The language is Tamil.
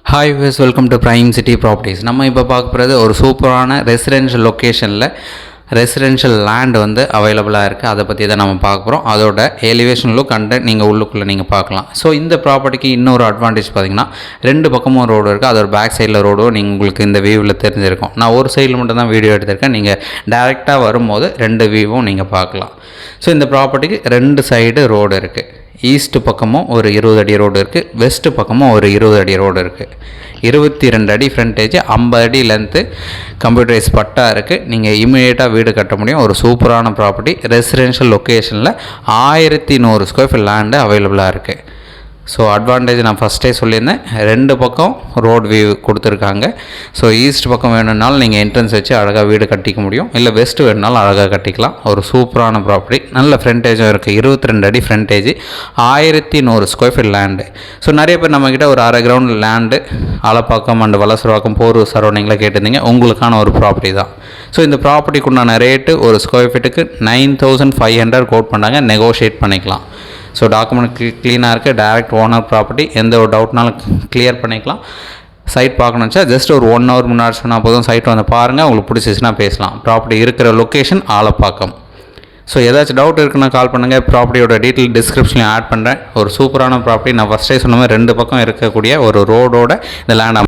ஹாய் விஸ் welcome to Prime City Properties. நம்ம இப்போ பார்க்க போகிறது ஒரு சூப்பரான ரெசிடென்ஷியல் லொக்கேஷனில் ரெசிடென்ஷியல் லேண்ட் வந்து அவைலபிளாக இருக்குது. அதை பற்றி தான் நம்ம பார்க்க போகிறோம். அதோட எலிவேஷன் லுக் அண்ட் நீங்கள் உள்ளுக்குள்ளே நீங்கள் பார்க்கலாம். ஸோ இந்த ப்ராப்பர்ட்டிக்கு இன்னொரு அட்வான்டேஜ் பார்த்திங்கன்னா ரெண்டு பக்கமும் ரோடு இருக்குது. அதோட பேக் சைடில் ரோடும் நீங்கள் உங்களுக்கு இந்த வியூவில் தெரிஞ்சிருக்கும். நான் ஒரு சைடில் மட்டும் தான் வீடியோ எடுத்திருக்கேன். நீங்கள் டேரெக்டாக வரும்போது ரெண்டு வியூவும் நீங்கள் பார்க்கலாம். ஸோ இந்த ப்ராப்பர்ட்டிக்கு ரெண்டு சைடு ரோடு இருக்குது. ஈஸ்ட் பக்கமும் ஒரு 20 அடி ரோடு இருக்குது, வெஸ்ட்டு பக்கமும் ஒரு 20 அடி ரோடு இருக்குது. 22 அடி ஃப்ரண்டேஜ், 50 அடி லென்த்து கம்ப்யூட்டரைஸ் பட்டா இருக்குது. நீங்கள் இமீடியட்டாக வீடு கட்ட முடியும். ஒரு சூப்பரான ப்ராப்பர்ட்டி ரெசிடென்ஷியல் லொக்கேஷனில் 1100 ஸ்கொயர் ஃபீட் லேண்டு அவைலபிளாக இருக்குது. ஸோ அட்வான்டேஜ் நான் ஃபஸ்ட்டே சொல்லியிருந்தேன், ரெண்டு பக்கம் ரோட் வியூ கொடுத்துருக்காங்க. ஸோ ஈஸ்ட் பக்கம் வேணும்னாலும் நீங்கள் என்ட்ரன்ஸ் வச்சு அழகாக வீடு கட்டிக்க முடியும், இல்லை வெஸ்ட்டு வேணுனாலும் அழகாக கட்டிக்கலாம். ஒரு சூப்பரான ப்ராப்பர்ட்டி, நல்ல ஃப்ரண்டேஜும் இருக்குது. 22 அடி frontage, 1100 square feet land. So நிறைய பேர் நம்மக்கிட்ட ஒரு அரை ground land Alappakkam and Valasaravakkam Porur சரௌண்டிங்கில் கேட்டிருந்தீங்க. உங்களுக்கான ஒரு ப்ராப்பர்ட்டி தான். ஸோ இந்த ப்ராப்பர்ட்டிக்கு உண்டான ரேட்டு ஒரு ஸ்கொயர் ஃபீட்டுக்கு 9500 கோட் பண்ணாங்க, நெகோஷியேட் பண்ணிக்கலாம். ஸோ டாக்குமெண்ட் க்ளீனாக இருக்குது, டைரக்ட் ஓனர் ப்ராப்பர்ட்டி, எந்த ஒரு டவுட்னாலும் கிளியர் பண்ணிக்கலாம். சைட் பார்க்கணுச்சா ஜஸ்ட் ஒரு 1 hour முன்னாடி சொன்னால் போதும், சைட் வந்து பாருங்கள், உங்களுக்கு பிடிச்சிச்சுன்னா பேசலாம். ப்ராப்பர்ட்டி இருக்கிற லொக்கேஷன் ஆலப்பாக்கம். ஸோ ஏதாச்சும் டவுட் இருக்குன்னா கால் பண்ணுங்கள். ப்ராப்பர்ட்டியோட டீட்டெயில் டிஸ்கிரிப்ஷனில் ஆட் பண்ணுறேன். ஒரு சூப்பரான ப்ராப்பர்ட்டி. நான் ஃபஸ்ட்டே சொன்ன மாதிரி ரெண்டு பக்கம் இருக்கக்கூடிய ஒரு ரோடோட இந்த லேண்ட்